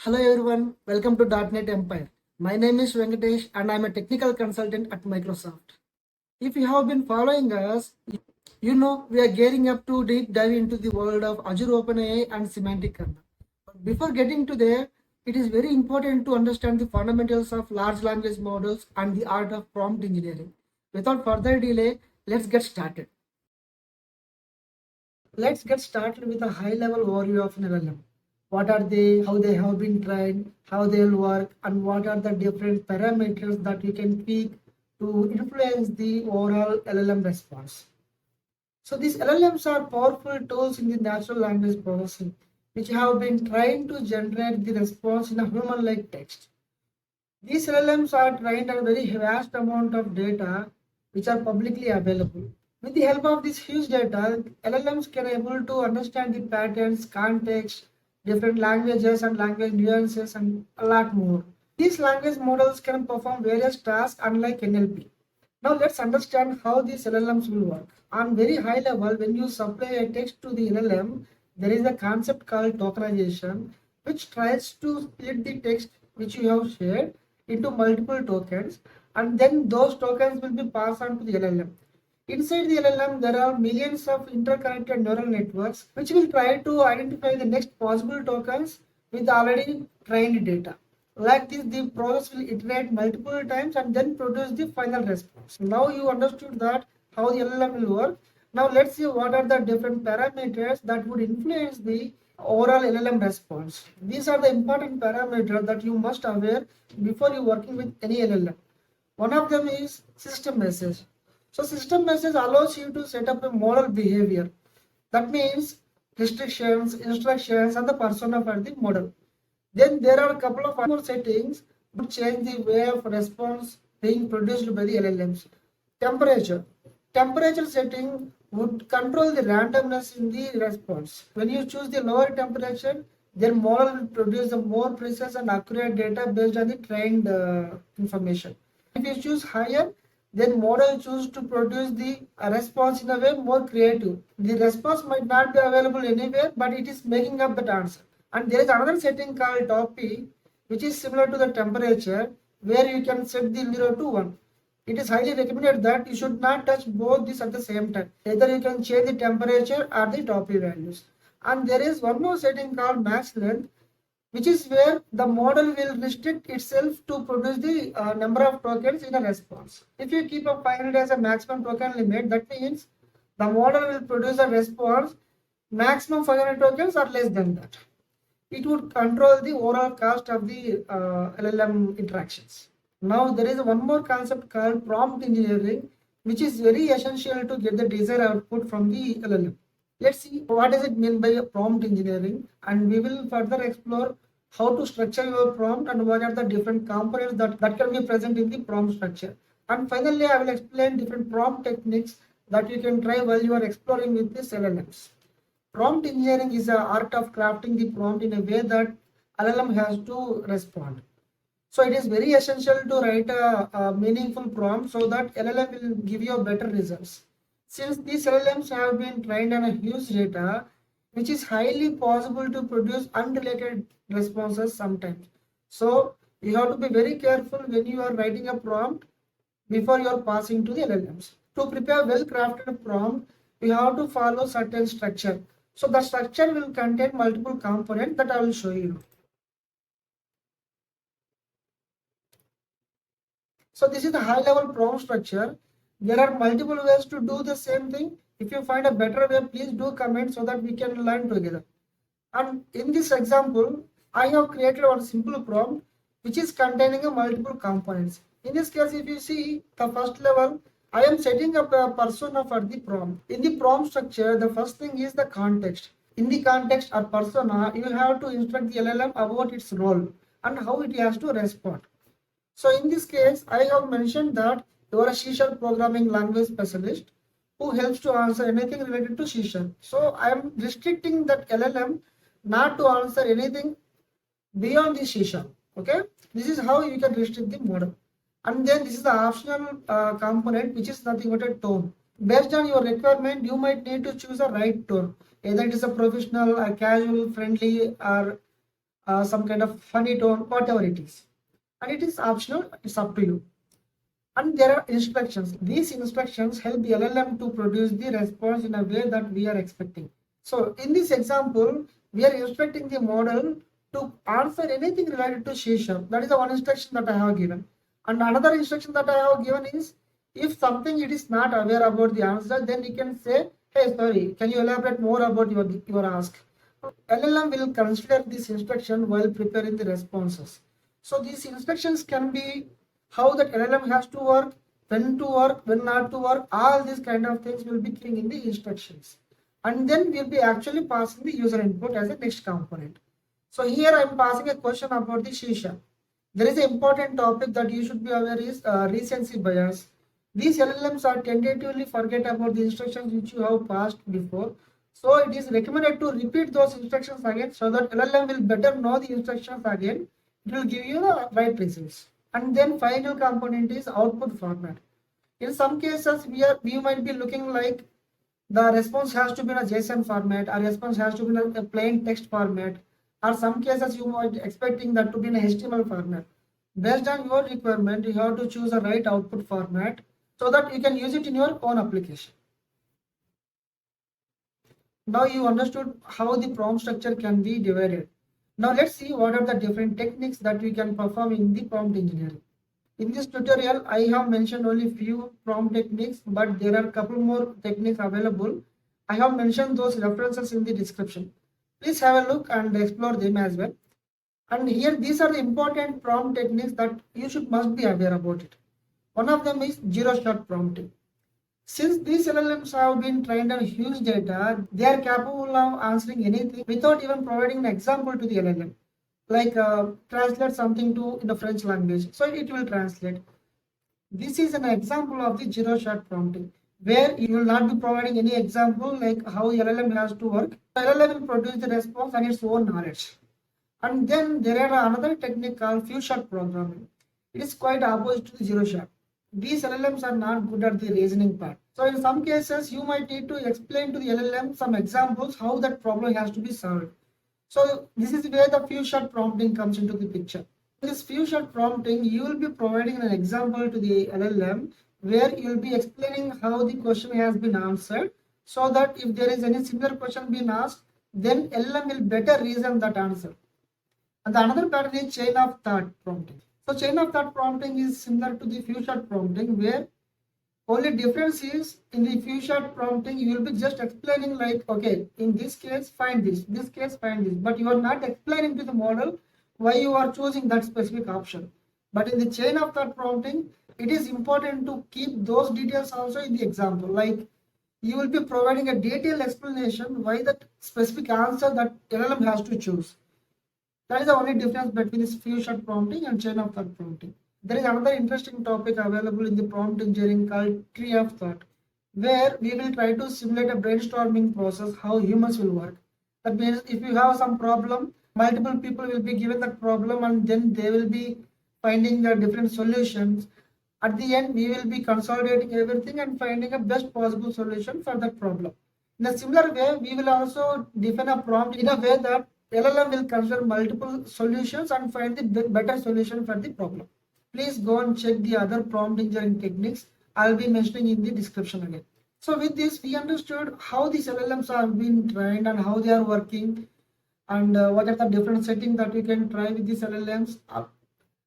Hello everyone, welcome to .NET Empire. My name is Venkatesh and I'm a technical consultant at Microsoft. If you have been following us, you know we are gearing up to deep dive into the world of Azure OpenAI and Semantic Kernel. But before getting to there, it is very important to understand the fundamentals of large language models and the art of prompt engineering. Without further delay, let's get started. Let's get started with a high level overview of an LLM. What are they, how they have been trained, how they will work, and what are the different parameters that you can tweak to influence the overall LLM response. So these LLMs are powerful tools in the natural language processing, which have been trained to generate the response in a human-like text. These LLMs are trained on a very vast amount of data which are publicly available. With the help of this huge data, LLMs can able to understand the patterns, context, different languages and language nuances and a lot more. These language models can perform various tasks unlike NLP. Now let's understand how these LLMs will work. On very high level, when you supply a text to the LLM, there is a concept called tokenization, which tries to split the text which you have shared into multiple tokens, and then those tokens will be passed on to the LLM. Inside the LLM, there are millions of interconnected neural networks which will try to identify the next possible tokens with already trained data. Like this, the process will iterate multiple times and then produce the final response. Now you understood that how the LLM will work. Now let's see what are the different parameters that would influence the overall LLM response. These are the important parameters that you must aware before you working with any LLM. One of them is system message. So system message allows you to set up a model behavior. That means restrictions, instructions, and the persona for the model. Then there are a couple of more settings to change the way of response being produced by the LLMs. Temperature. Temperature setting would control the randomness in the response. When you choose the lower temperature, their model will produce a more precise and accurate data based on the trained information. If you choose higher, then model choose to produce the response in a way more creative. The response might not be available anywhere, but it is making up that answer. And there is another setting called TOPI, which is similar to the temperature, where you can set the 0 to 1. It is highly recommended that you should not touch both these at the same time. Either you can change the temperature or the TOPI values. And there is one more setting called max length, which is where the model will restrict itself to produce the number of tokens in a response. If you keep up 500 as a maximum token limit, that means the model will produce a response maximum 500 tokens or less than that. It would control the overall cost of the LLM interactions. Now there is one more concept called prompt engineering, which is very essential to get the desired output from the LLM. Let's see what does it mean by prompt engineering, and we will further explore how to structure your prompt and what are the different components that can be present in the prompt structure. And finally, I will explain different prompt techniques that you can try while you are exploring with these LLMs. Prompt engineering is the art of crafting the prompt in a way that LLM has to respond. So it is very essential to write a meaningful prompt so that LLM will give you better results. Since these LLMs have been trained on a huge data, which is highly possible to produce unrelated responses sometimes. So you have to be very careful when you are writing a prompt before you are passing to the LLMs. To prepare well-crafted prompt, you have to follow certain structure. So the structure will contain multiple components that I will show you. So this is the high level prompt structure. There are multiple ways to do the same thing. If you find a better way, please do comment so that we can learn together. And in this example, I have created one simple prompt which is containing a multiple components. In this case, if you see the first level, I am setting up a persona for the prompt. In the prompt structure, the first thing is the context. In the context or persona, you have to instruct the LLM about its role and how it has to respond. So in this case, I have mentioned that you are a C# programming language specialist who helps to answer anything related to C#. So I am restricting that LLM not to answer anything beyond the C#. Okay, this is how you can restrict the model. And then this is the optional component, which is nothing but a tone. Based on your requirement, you might need to choose a right tone. Either it is a professional, a casual, friendly, or some kind of funny tone, whatever it is. And it is optional, it's up to you. And there are instructions. These instructions help the LLM to produce the response in a way that we are expecting. So in this example, we are instructing the model to answer anything related to C#. That is the one instruction that I have given. And another instruction that I have given is, if something it is not aware about the answer, then you can say, hey, sorry, can you elaborate more about your ask? LLM will consider this instruction while preparing the responses. So these instructions can be how that LLM has to work, when not to work, all these kind of things will be given in the instructions. And then we'll be actually passing the user input as a next component. So here I'm passing a question about the C#. There is an important topic that you should be aware is recency bias. These LLMs are tentatively forget about the instructions which you have passed before. So it is recommended to repeat those instructions again so that LLM will better know the instructions again. It will give you the right results. And then final component is output format. In some cases, we might be looking like the response has to be in a JSON format, or response has to be in a plain text format, or some cases you might be expecting that to be in a HTML format. Based on your requirement, you have to choose the right output format so that you can use it in your own application. Now you understood how the prompt structure can be divided. Now let's see what are the different techniques that we can perform in the prompt engineering. In this tutorial, I have mentioned only few prompt techniques, but there are a couple more techniques available. I have mentioned those references in the description. Please have a look and explore them as well. And here, these are the important prompt techniques that you must be aware about it. One of them is zero-shot prompting. Since these LLMs have been trained on huge data, they are capable of answering anything without even providing an example to the LLM. Like translate something to in the French language, so it will translate. This is an example of the zero-shot prompting, where you will not be providing any example like how LLM has to work. LLM will produce the response on its own knowledge. And then there are another technique called few-shot programming. It is quite opposite to the zero-shot. These LLMs are not good at the reasoning part. So in some cases, you might need to explain to the LLM some examples how that problem has to be solved. So this is where the few-shot prompting comes into the picture. In this few-shot prompting, you will be providing an example to the LLM where you will be explaining how the question has been answered, so that if there is any similar question being asked, then LLM will better reason that answer. And the another pattern is chain of thought prompting. So chain of thought prompting is similar to the few-shot prompting, where only difference is in the few-shot prompting, you will be just explaining like, okay, in this case, find this case, find this. But you are not explaining to the model why you are choosing that specific option. But in the chain of thought prompting, it is important to keep those details also in the example. Like you will be providing a detailed explanation why that specific answer that LLM has to choose. That is the only difference between this few-shot prompting and chain of thought prompting. There is another interesting topic available in the prompt engineering called tree of thought, where we will try to simulate a brainstorming process how humans will work. That means if you have some problem, multiple people will be given that problem and then they will be finding the different solutions. At the end, we will be consolidating everything and finding a best possible solution for that problem. In a similar way, we will also define a prompt in a way that LLM will consider multiple solutions and find the better solution for the problem. Please go and check the other prompt engineering techniques. I'll be mentioning in the description again. So with this, we understood how these LLMs are being trained and how they are working, and what are the different settings that we can try with these LLMs.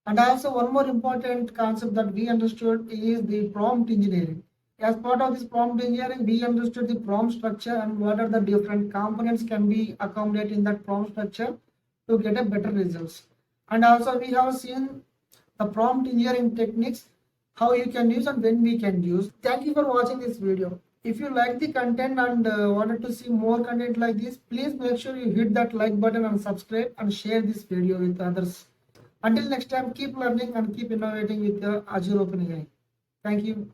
And also one more important concept that we understood is the prompt engineering. As part of this prompt engineering, we understood the prompt structure and what are the different components can be accommodated in that prompt structure to get a better results. And also we have seen the prompt engineering techniques, how you can use and when we can use. Thank you for watching this video. If you like the content and wanted to see more content like this, please make sure you hit that like button and subscribe and share this video with others. Until next time, keep learning and keep innovating with the Azure OpenAI. Thank you.